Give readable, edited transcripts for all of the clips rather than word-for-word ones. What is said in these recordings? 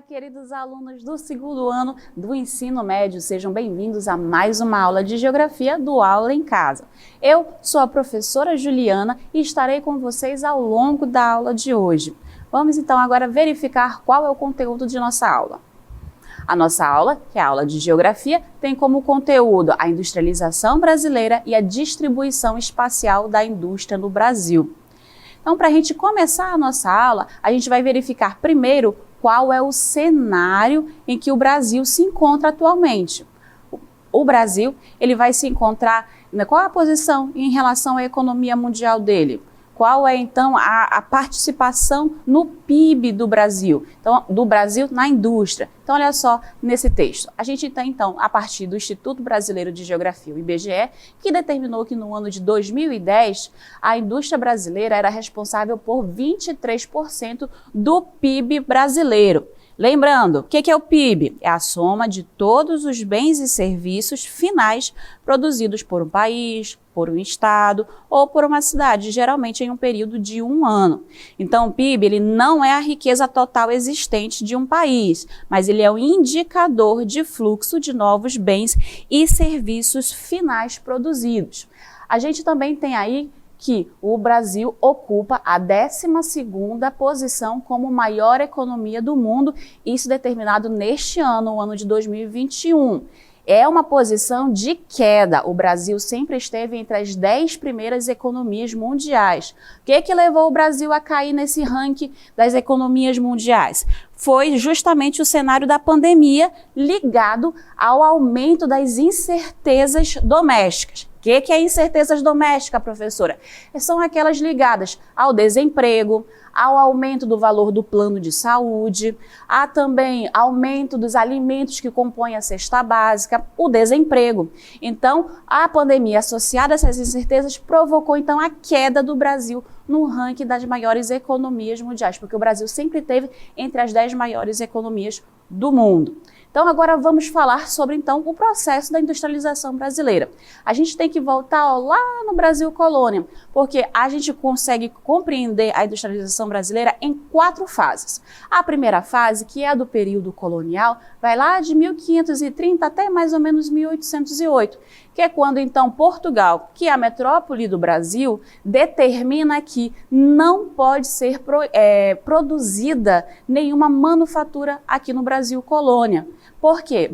Olá, queridos alunos do segundo ano do ensino médio, sejam bem-vindos a mais uma aula de Geografia do Aula em Casa. Eu sou a professora Juliana e estarei com vocês ao longo da aula de hoje. Vamos então agora verificar qual é o conteúdo de nossa aula. A nossa aula, que é a aula de Geografia, tem como conteúdo a industrialização brasileira e a distribuição espacial da indústria no Brasil. Então, para a gente começar a nossa aula, a gente vai verificar primeiro qual é o cenário em que o Brasil se encontra atualmente. O Brasil, ele vai se encontrar, qual é a posição em relação à economia mundial dele? Qual é, então, a participação no PIB do Brasil? Então, do Brasil na indústria. Então, olha só nesse texto. A gente tem, então, a partir do Instituto Brasileiro de Geografia, o IBGE, que determinou que no ano de 2010, a indústria brasileira era responsável por 23% do PIB brasileiro. Lembrando, o que é o PIB? É a soma de todos os bens e serviços finais produzidos por um país, por um estado ou por uma cidade, geralmente em um período de um ano. Então, o PIB ele não é a riqueza total existente de um país, mas ele é um indicador de fluxo de novos bens e serviços finais produzidos. A gente também tem aí que o Brasil ocupa a 12ª posição como maior economia do mundo, isso determinado neste ano, o ano de 2021. É uma posição de queda. O Brasil sempre esteve entre as 10 primeiras economias mundiais. O que levou o Brasil a cair nesse ranking das economias mundiais? Foi justamente o cenário da pandemia ligado ao aumento das incertezas domésticas. O que é incertezas domésticas, professora? São aquelas ligadas ao desemprego, ao aumento do valor do plano de saúde, há também aumento dos alimentos que compõem a cesta básica, o desemprego. Então, a pandemia associada a essas incertezas provocou, então, a queda do Brasil no ranking das maiores economias mundiais, porque o Brasil sempre esteve entre as 10 maiores economias do mundo. Então, agora vamos falar sobre, então, o processo da industrialização brasileira. A gente tem que voltar lá no Brasil colônia, porque a gente consegue compreender a industrialização brasileira em 4 fases. A primeira fase, que é a do período colonial, vai lá de 1530 até mais ou menos 1808, que é quando, então, Portugal, que é a metrópole do Brasil, determina que não pode ser produzida nenhuma manufatura aqui no Brasil colônia. Por quê?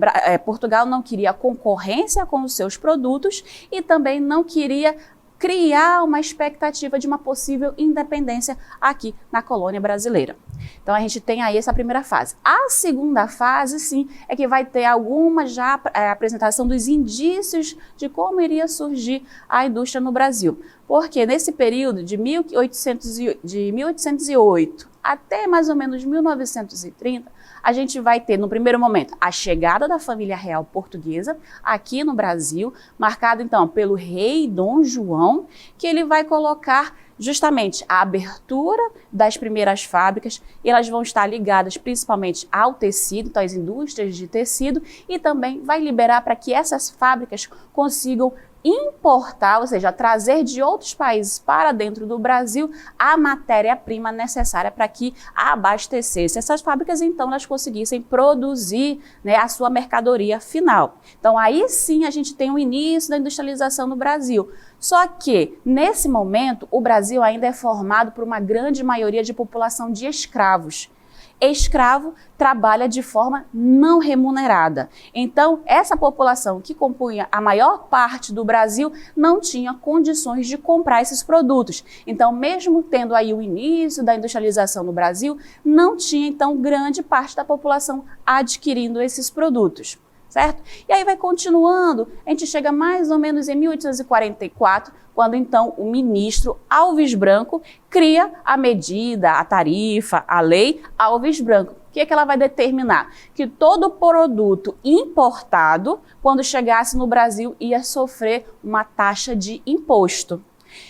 Portugal não queria concorrência com os seus produtos e também não queria criar uma expectativa de uma possível independência aqui na colônia brasileira. Então a gente tem aí essa primeira fase. A segunda fase, sim, é que vai ter alguma já apresentação dos indícios de como iria surgir a indústria no Brasil. Porque nesse período de 1808 até mais ou menos 1930, a gente vai ter, no primeiro momento, a chegada da família real portuguesa aqui no Brasil, marcado, então, pelo rei Dom João, que ele vai colocar justamente a abertura das primeiras fábricas, e elas vão estar ligadas principalmente ao tecido, então às indústrias de tecido, e também vai liberar para que essas fábricas consigam importar, ou seja, trazer de outros países para dentro do Brasil a matéria-prima necessária para que abastecesse essas fábricas, então elas conseguissem produzir, né, a sua mercadoria final. Então aí sim a gente tem o início da industrialização no Brasil. Só que, nesse momento, o Brasil ainda é formado por uma grande maioria de população de escravos. Escravo trabalha de forma não remunerada. Então, essa população que compunha a maior parte do Brasil não tinha condições de comprar esses produtos. Então, mesmo tendo aí o início da industrialização no Brasil, não tinha, então, grande parte da população adquirindo esses produtos. Certo? E aí vai continuando, a gente chega mais ou menos em 1844, quando então o ministro Alves Branco cria a medida, a tarifa, a lei Alves Branco. O que ela vai determinar? Que todo produto importado, quando chegasse no Brasil, ia sofrer uma taxa de imposto.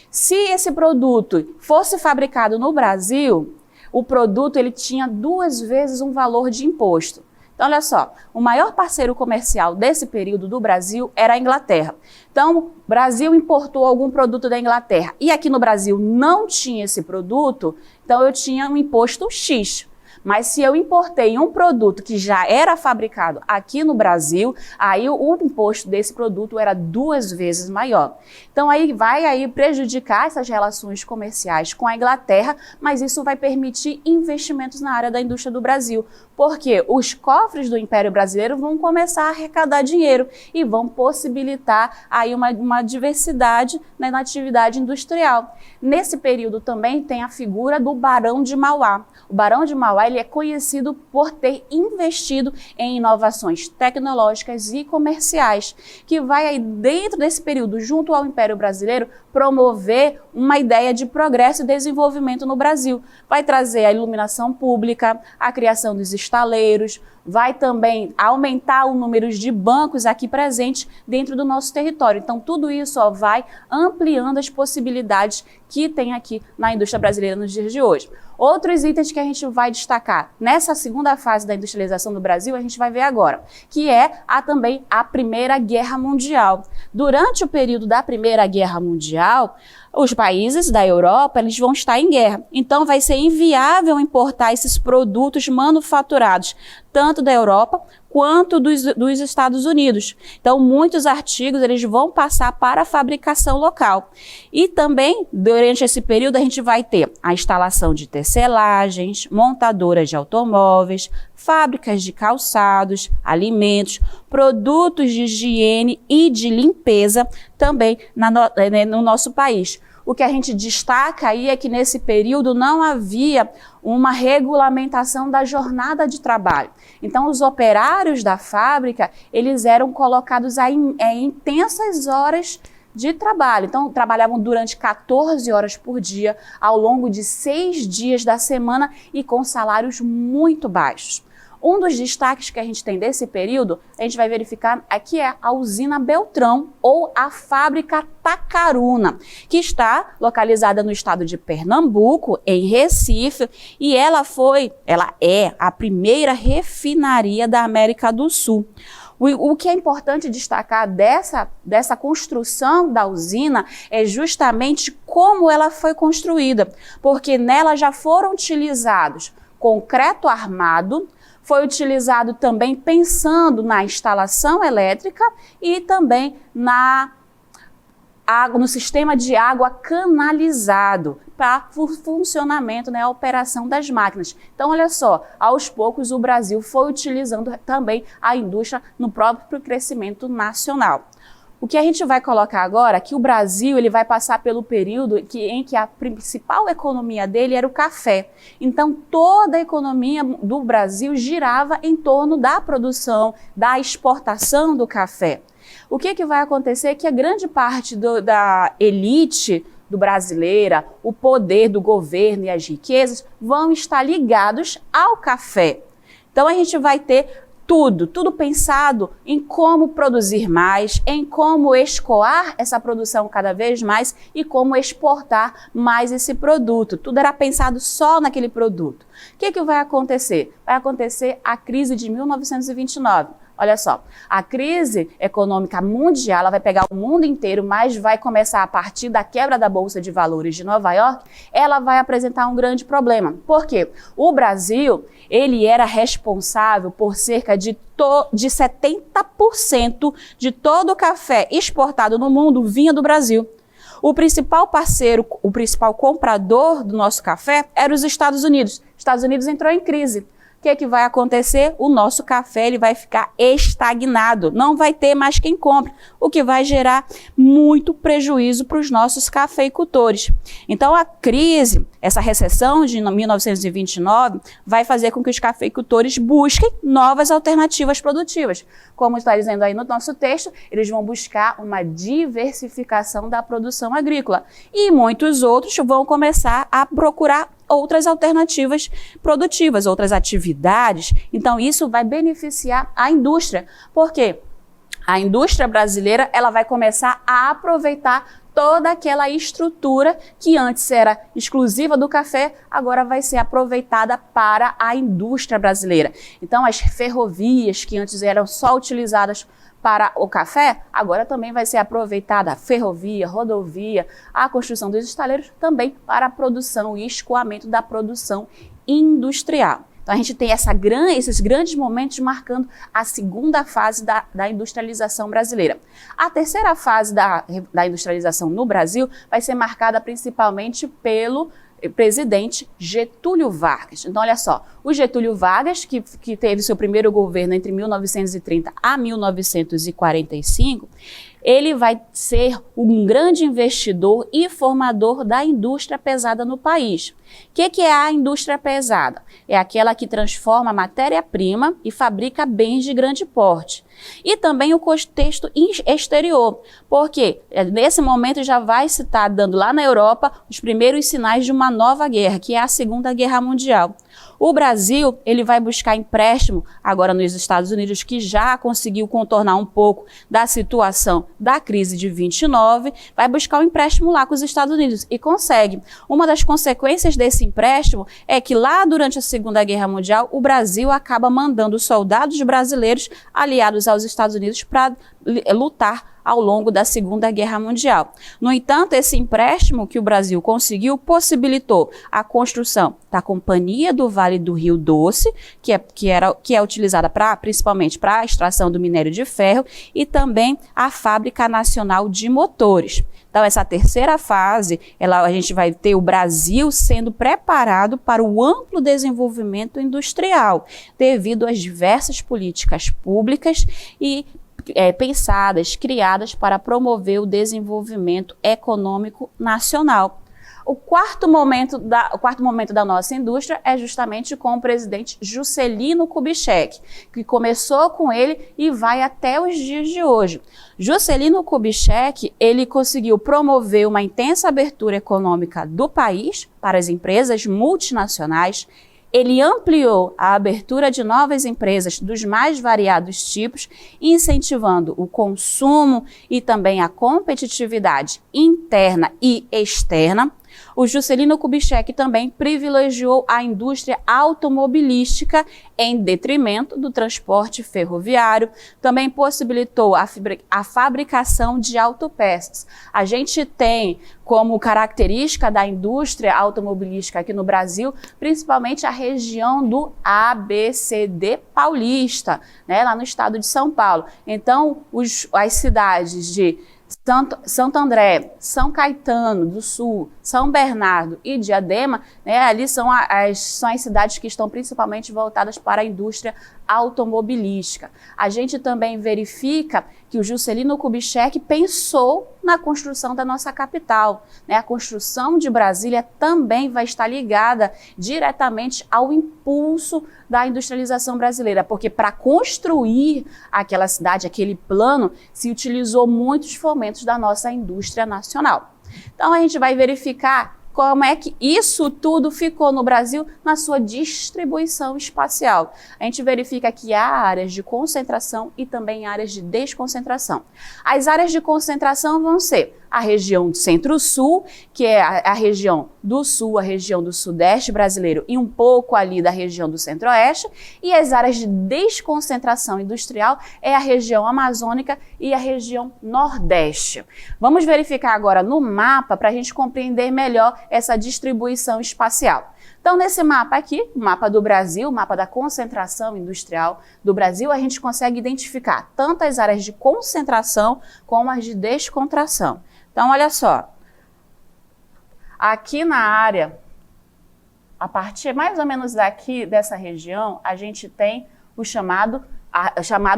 Se esse produto fosse fabricado no Brasil, o produto ele tinha 2 vezes um valor de imposto. Então, olha só, o maior parceiro comercial desse período do Brasil era a Inglaterra. Então, o Brasil importou algum produto da Inglaterra e aqui no Brasil não tinha esse produto, então eu tinha um imposto X. Mas se eu importei um produto que já era fabricado aqui no Brasil, aí o imposto desse produto era 2 vezes maior. Então aí vai prejudicar essas relações comerciais com a Inglaterra, mas isso vai permitir investimentos na área da indústria do Brasil, porque os cofres do Império Brasileiro vão começar a arrecadar dinheiro e vão possibilitar aí uma diversidade, né, na atividade industrial. Nesse período também tem a figura do Barão de Mauá. O Barão de Mauá ele é conhecido por ter investido em inovações tecnológicas e comerciais, que vai aí dentro desse período, junto ao Império Brasileiro, promover uma ideia de progresso e desenvolvimento no Brasil. Vai trazer a iluminação pública, a criação dos estaleiros, vai também aumentar o número de bancos aqui presentes dentro do nosso território. Então, tudo isso vai ampliando as possibilidades que tem aqui na indústria brasileira nos dias de hoje. Outros itens que a gente vai destacar nessa segunda fase da industrialização do Brasil, a gente vai ver agora, que é também a Primeira Guerra Mundial. Durante o período da Primeira Guerra Mundial, os países da Europa eles vão estar em guerra. Então, vai ser inviável importar esses produtos manufaturados, tanto da Europa quanto dos Estados Unidos. Então, muitos artigos eles vão passar para a fabricação local. E também, durante esse período, a gente vai ter a instalação de tecelagens, montadoras de automóveis, fábricas de calçados, alimentos, produtos de higiene e de limpeza também no nosso país. O que a gente destaca aí é que nesse período não havia uma regulamentação da jornada de trabalho. Então, os operários da fábrica, eles eram colocados em intensas horas de trabalho. Então, trabalhavam durante 14 horas por dia, ao longo de 6 dias da semana e com salários muito baixos. Um dos destaques que a gente tem desse período, a gente vai verificar aqui é a usina Beltrão ou a fábrica Tacaruna, que está localizada no estado de Pernambuco, em Recife, e ela é a primeira refinaria da América do Sul. O que é importante destacar dessa construção da usina é justamente como ela foi construída, porque nela já foram utilizados concreto armado, foi utilizado também pensando na instalação elétrica e também no sistema de água canalizado para o funcionamento, né, a operação das máquinas. Então, olha só, aos poucos o Brasil foi utilizando também a indústria no próprio crescimento nacional. O que a gente vai colocar agora é que o Brasil ele vai passar pelo período em que a principal economia dele era o café. Então, toda a economia do Brasil girava em torno da produção, da exportação do café. O que vai acontecer é que a grande parte da elite brasileira, o poder do governo e as riquezas vão estar ligados ao café. Então, a gente vai ter tudo pensado em como produzir mais, em como escoar essa produção cada vez mais e como exportar mais esse produto. Tudo era pensado só naquele produto. O que vai acontecer? Vai acontecer a crise de 1929. Olha só, a crise econômica mundial ela vai pegar o mundo inteiro, mas vai começar a partir da quebra da Bolsa de Valores de Nova York, ela vai apresentar um grande problema. Por quê? O Brasil, ele era responsável por cerca de 70% de todo o café exportado no mundo vinha do Brasil. O principal parceiro, o principal comprador do nosso café era os Estados Unidos. Os Estados Unidos entrou em crise. O que vai acontecer? O nosso café ele vai ficar estagnado, não vai ter mais quem compre, o que vai gerar muito prejuízo para os nossos cafeicultores. Então a crise, essa recessão de 1929 vai fazer com que os cafeicultores busquem novas alternativas produtivas. Como está dizendo aí no nosso texto, eles vão buscar uma diversificação da produção agrícola e muitos outros vão começar a procurar outras alternativas produtivas, outras atividades. Então, isso vai beneficiar a indústria. Por quê? A indústria brasileira ela vai começar a aproveitar toda aquela estrutura que antes era exclusiva do café, agora vai ser aproveitada para a indústria brasileira. Então, as ferrovias que antes eram só utilizadas para o café, agora também vai ser aproveitada a ferrovia, rodovia, a construção dos estaleiros também para a produção e escoamento da produção industrial. Então a gente tem esses grandes momentos marcando a segunda fase da industrialização brasileira. A terceira fase da industrialização no Brasil vai ser marcada principalmente pelo presidente Getúlio Vargas. Então, olha só, o Getúlio Vargas, que teve seu primeiro governo entre 1930 a 1945, ele vai ser um grande investidor e formador da indústria pesada no país. O que é a indústria pesada? É aquela que transforma a matéria-prima e fabrica bens de grande porte. E também o contexto exterior, porque nesse momento já vai se estar dando lá na Europa os primeiros sinais de uma nova guerra, que é a Segunda Guerra Mundial. O Brasil, ele vai buscar empréstimo agora nos Estados Unidos, que já conseguiu contornar um pouco da situação da crise de 29, vai buscar um empréstimo lá com os Estados Unidos e consegue. Uma das consequências desse empréstimo é que lá durante a Segunda Guerra Mundial, o Brasil acaba mandando soldados brasileiros aliados aos Estados Unidos para lutar ao longo da Segunda Guerra Mundial. No entanto, esse empréstimo que o Brasil conseguiu possibilitou a construção da Companhia do Vale do Rio Doce, que é utilizada principalmente para a extração do minério de ferro, e também a Fábrica Nacional de Motores. Então, essa terceira fase, a gente vai ter o Brasil sendo preparado para o amplo desenvolvimento industrial, devido às diversas políticas públicas e pensadas, criadas para promover o desenvolvimento econômico nacional. O quarto momento da nossa indústria é justamente com o presidente Juscelino Kubitschek, que começou com ele e vai até os dias de hoje. Juscelino Kubitschek, ele conseguiu promover uma intensa abertura econômica do país para as empresas multinacionais. Ele ampliou a abertura de novas empresas dos mais variados tipos, incentivando o consumo e também a competitividade interna e externa. O Juscelino Kubitschek também privilegiou a indústria automobilística em detrimento do transporte ferroviário, também possibilitou a fabricação de autopeças. A gente tem como característica da indústria automobilística aqui no Brasil, principalmente a região do ABCD paulista, né, lá no estado de São Paulo. Então, as cidades de Santo André, São Caetano do Sul, São Bernardo e Diadema, né, ali são as cidades que estão principalmente voltadas para a indústria automobilística. A gente também verifica que o Juscelino Kubitschek pensou na construção da nossa capital, né? A construção de Brasília também vai estar ligada diretamente ao impulso da industrialização brasileira, porque para construir aquela cidade, aquele plano, se utilizou muitos fomentos da nossa indústria nacional. Então a gente vai verificar como é que isso tudo ficou no Brasil na sua distribuição espacial. A gente verifica que há áreas de concentração e também áreas de desconcentração. As áreas de concentração vão ser a região do Centro-Sul, que é a região do Sul, a região do Sudeste brasileiro e um pouco ali da região do Centro-Oeste, e as áreas de desconcentração industrial é a região amazônica e a região Nordeste. Vamos verificar agora no mapa para a gente compreender melhor essa distribuição espacial. Então, nesse mapa aqui, o mapa do Brasil, o mapa da concentração industrial do Brasil, a gente consegue identificar tanto as áreas de concentração como as de descontração. Então, olha só, aqui na área, a partir mais ou menos daqui dessa região, a gente tem o chamado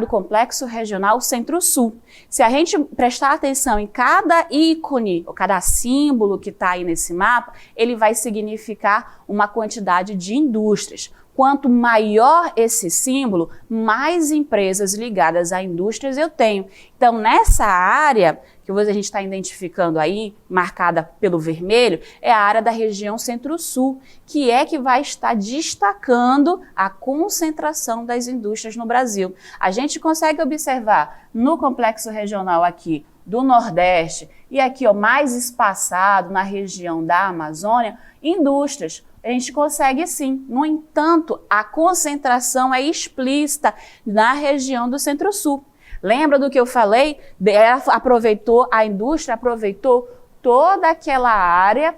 Complexo Regional Centro-Sul. Se a gente prestar atenção em cada ícone, ou cada símbolo que está aí nesse mapa, ele vai significar uma quantidade de indústrias. Quanto maior esse símbolo, mais empresas ligadas a indústrias eu tenho. Então, nessa área que a gente está identificando aí, marcada pelo vermelho, é a área da região Centro-Sul, que vai estar destacando a concentração das indústrias no Brasil. A gente consegue observar no complexo regional aqui do Nordeste e aqui mais espaçado na região da Amazônia, indústrias. A gente consegue sim. No entanto, a concentração é explícita na região do Centro-Sul. Lembra do que eu falei? A indústria aproveitou toda aquela área,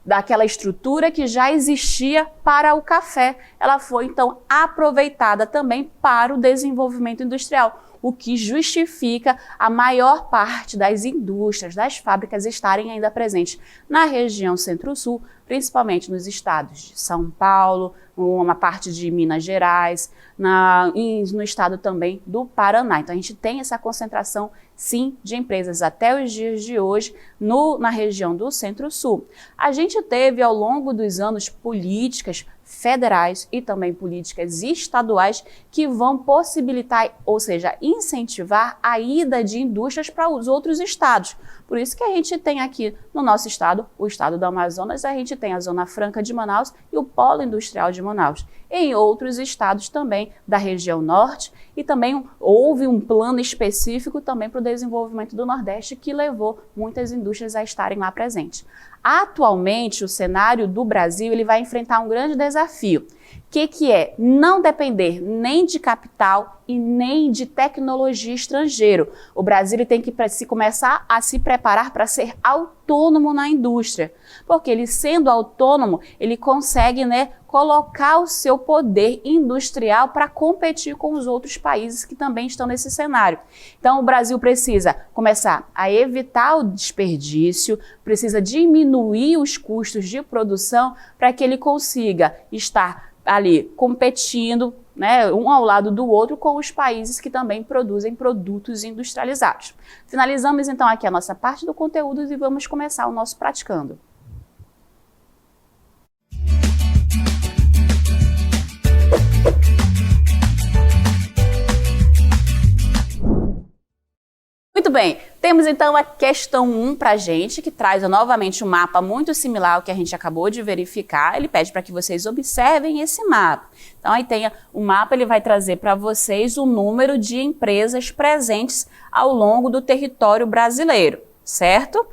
daquela estrutura que já existia para o café. ela foi então aproveitada também para o desenvolvimento industrial, o que justifica a maior parte das indústrias, das fábricas estarem ainda presentes na região Centro-Sul, principalmente nos estados de São Paulo, uma parte de Minas Gerais, no estado também do Paraná. Então a gente tem essa concentração, sim, de empresas até os dias de hoje na região do Centro-Sul. A gente teve ao longo dos anos políticas federais e também políticas estaduais que vão possibilitar, ou seja, incentivar a ida de indústrias para os outros estados. Por isso que a gente tem aqui no nosso estado, o estado do Amazonas, a gente tem a Zona Franca de Manaus e o Polo Industrial de Manaus. Em outros estados também da região norte, e também houve um plano específico também para o desenvolvimento do Nordeste que levou muitas indústrias a estarem lá presentes. Atualmente, o cenário do Brasil ele vai enfrentar um grande desafio, que é não depender nem de capital e nem de tecnologia estrangeira. O Brasil ele tem que começar a se preparar para ser autônomo na indústria, porque ele sendo autônomo, ele consegue, colocar o seu poder industrial para competir com os outros países que também estão nesse cenário. Então, o Brasil precisa começar a evitar o desperdício, precisa diminuir os custos de produção para que ele consiga estar ali competindo, um ao lado do outro com os países que também produzem produtos industrializados. Finalizamos então aqui a nossa parte do conteúdo e vamos começar o nosso praticando. Muito bem, temos então a questão 1 para a gente, que traz novamente um mapa muito similar ao que a gente acabou de verificar. Ele pede para que vocês observem esse mapa. Então aí tem o mapa, ele vai trazer para vocês o número de empresas presentes ao longo do território brasileiro, certo?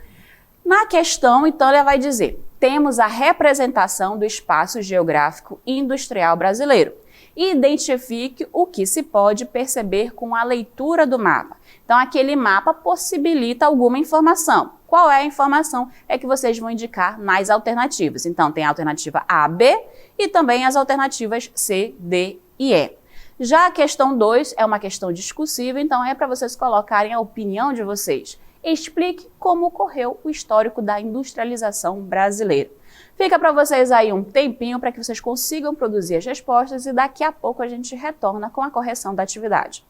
Na questão, então, ele vai dizer, temos a representação do espaço geográfico industrial brasileiro. Identifique o que se pode perceber com a leitura do mapa. Então, aquele mapa possibilita alguma informação. Qual é a informação? É que vocês vão indicar nas alternativas. Então, tem a alternativa A, B e também as alternativas C, D e E. Já a questão 2 é uma questão discursiva, então é para vocês colocarem a opinião de vocês. Explique como ocorreu o histórico da industrialização brasileira. Fica para vocês aí um tempinho para que vocês consigam produzir as respostas e daqui a pouco a gente retorna com a correção da atividade.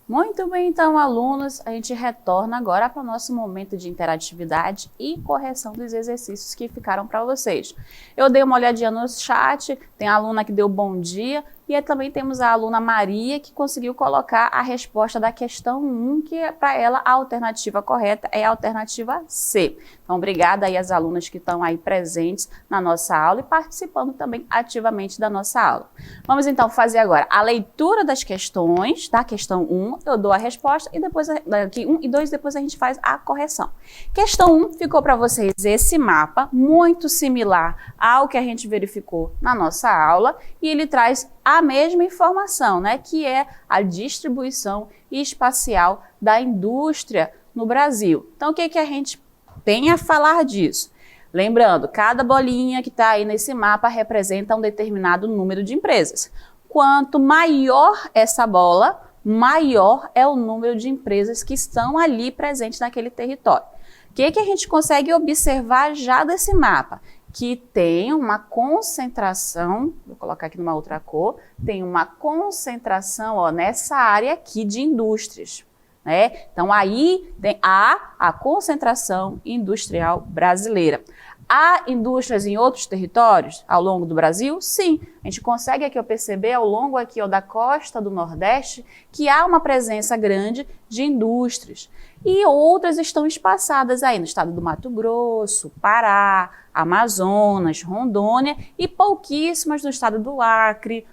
Muito bem, então, alunos, a gente retorna agora para o nosso momento de interatividade e correção dos exercícios que ficaram para vocês. Eu dei uma olhadinha no chat, tem a aluna que deu bom dia, e aí também temos a aluna Maria, que conseguiu colocar a resposta da questão 1, que para ela a alternativa correta é a alternativa C. Então, obrigada aí às alunas que estão aí presentes na nossa aula e participando também ativamente da nossa aula. Vamos então fazer agora a leitura das questões, da questão 1, eu dou a resposta e depois, aqui 1 e 2, depois a gente faz a correção. Questão 1 ficou para vocês esse mapa, muito similar ao que a gente verificou na nossa aula, e ele traz a mesma informação, né, que é a distribuição espacial da indústria no Brasil. Então, o que que a gente tem a falar disso? Lembrando, cada bolinha que está aí nesse mapa representa um determinado número de empresas. Quanto maior essa bola, maior é o número de empresas que estão ali presentes naquele território. O que que a gente consegue observar já desse mapa? Que tem uma concentração, vou colocar aqui numa outra cor, tem uma concentração, ó, nessa área aqui de indústrias, né? Então aí tem a concentração industrial brasileira. Há indústrias em outros territórios ao longo do Brasil? Sim, a gente consegue aqui perceber ao longo aqui, ó, da costa do Nordeste que há uma presença grande de indústrias. E outras estão espaçadas aí no estado do Mato Grosso, Pará, Amazonas, Rondônia e pouquíssimas no estado do Acre,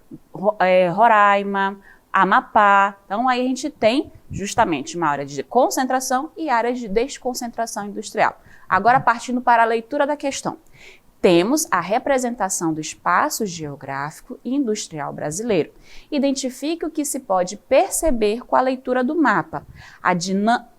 Roraima, Amapá. Então aí a gente tem justamente uma área de concentração e áreas de desconcentração industrial. Agora partindo para a leitura da questão. Temos a representação do espaço geográfico e industrial brasileiro. Identifique o que se pode perceber com a leitura do mapa.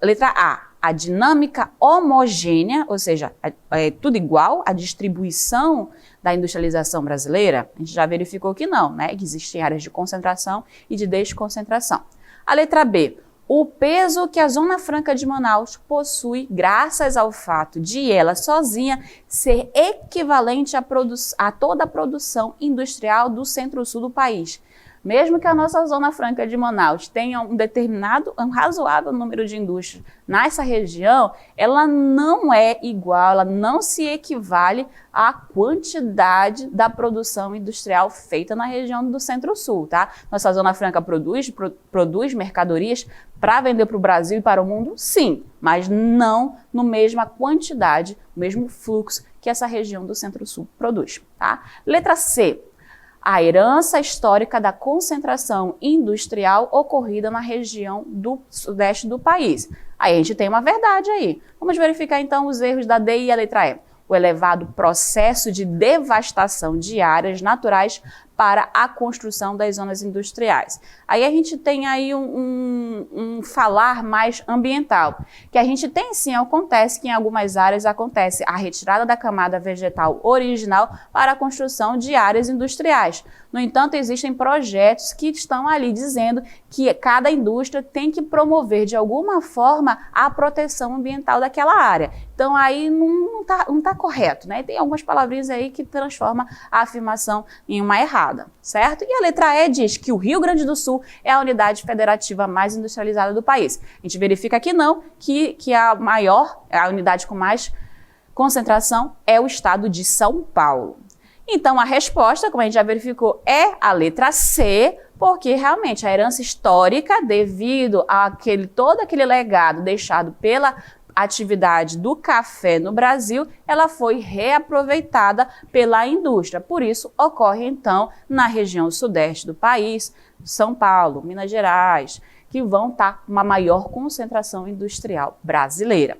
Letra A, a dinâmica homogênea, ou seja, é tudo igual, a distribuição da industrialização brasileira. A gente já verificou que não, né? Que existem áreas de concentração e de desconcentração. A letra B, O peso que a Zona Franca de Manaus possui graças ao fato de ela sozinha ser equivalente a toda a produção industrial do centro-sul do país. Mesmo que a nossa Zona Franca de Manaus tenha um razoável número de indústrias nessa região, ela não é igual, ela não se equivale à quantidade da produção industrial feita na região do Centro-Sul, tá? Nossa Zona Franca produz mercadorias para vender para o Brasil e para o mundo, sim, mas não na mesma quantidade, o mesmo fluxo que essa região do Centro-Sul produz, tá? Letra C. A herança histórica da concentração industrial ocorrida na região do sudeste do país. Aí a gente tem uma verdade aí. Vamos verificar então os erros da D e a letra E. O elevado processo de devastação de áreas naturais para a construção das zonas industriais. Aí a gente tem aí um falar mais ambiental, que a gente tem sim, acontece que em algumas áreas acontece a retirada da camada vegetal original para a construção de áreas industriais. No entanto, existem projetos que estão ali dizendo que cada indústria tem que promover de alguma forma a proteção ambiental daquela área. Então aí não tá correto, né? Tem algumas palavrinhas aí que transformam a afirmação em uma errada, certo? E a letra E diz que o Rio Grande do Sul é a unidade federativa mais industrializada do país. A gente verifica aqui não, que a unidade com mais concentração é o estado de São Paulo. Então a resposta, como a gente já verificou, é a letra C, porque realmente a herança histórica, devido a todo aquele legado deixado pela atividade do café no Brasil, ela foi reaproveitada pela indústria. Por isso, ocorre então na região sudeste do país, São Paulo, Minas Gerais, que vão estar uma maior concentração industrial brasileira.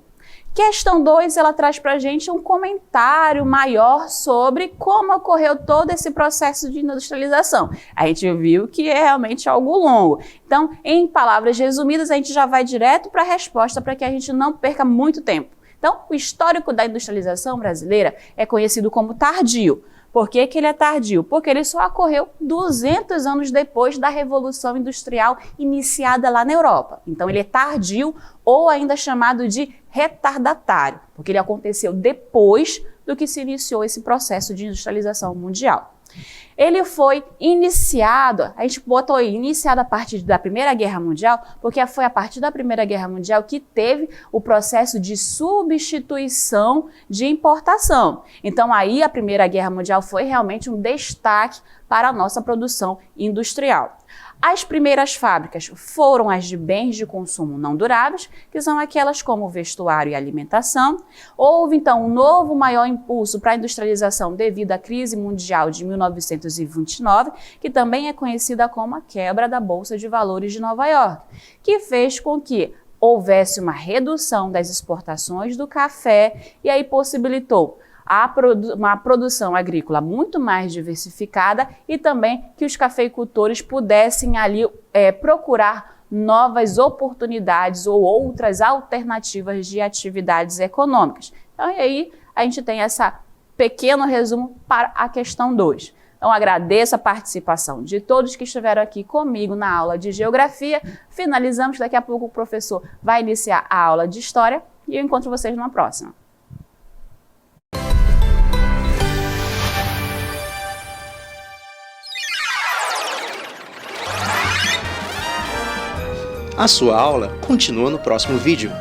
Questão 2, ela traz para a gente um comentário maior sobre como ocorreu todo esse processo de industrialização. A gente viu que é realmente algo longo. Então, em palavras resumidas, a gente já vai direto para a resposta para que a gente não perca muito tempo. Então, o histórico da industrialização brasileira é conhecido como tardio. Por que ele é tardio? Porque ele só ocorreu 200 anos depois da Revolução Industrial iniciada lá na Europa. Então ele é tardio ou ainda chamado de retardatário, porque ele aconteceu depois do que se iniciou esse processo de industrialização mundial. Ele foi iniciado, a gente botou aí, iniciado a partir da Primeira Guerra Mundial, porque foi a partir da Primeira Guerra Mundial que teve o processo de substituição de importação. Então aí a Primeira Guerra Mundial foi realmente um destaque para a nossa produção industrial. As primeiras fábricas foram as de bens de consumo não duráveis, que são aquelas como vestuário e alimentação. Houve, então, um novo maior impulso para a industrialização devido à crise mundial de 1929, que também é conhecida como a quebra da Bolsa de Valores de Nova York, que fez com que houvesse uma redução das exportações do café e aí possibilitou uma produção agrícola muito mais diversificada e também que os cafeicultores pudessem ali procurar novas oportunidades ou outras alternativas de atividades econômicas. Então, e aí a gente tem esse pequeno resumo para a questão 2. Então, agradeço a participação de todos que estiveram aqui comigo na aula de Geografia. Finalizamos, daqui a pouco o professor vai iniciar a aula de História e eu encontro vocês numa próxima. A sua aula continua no próximo vídeo.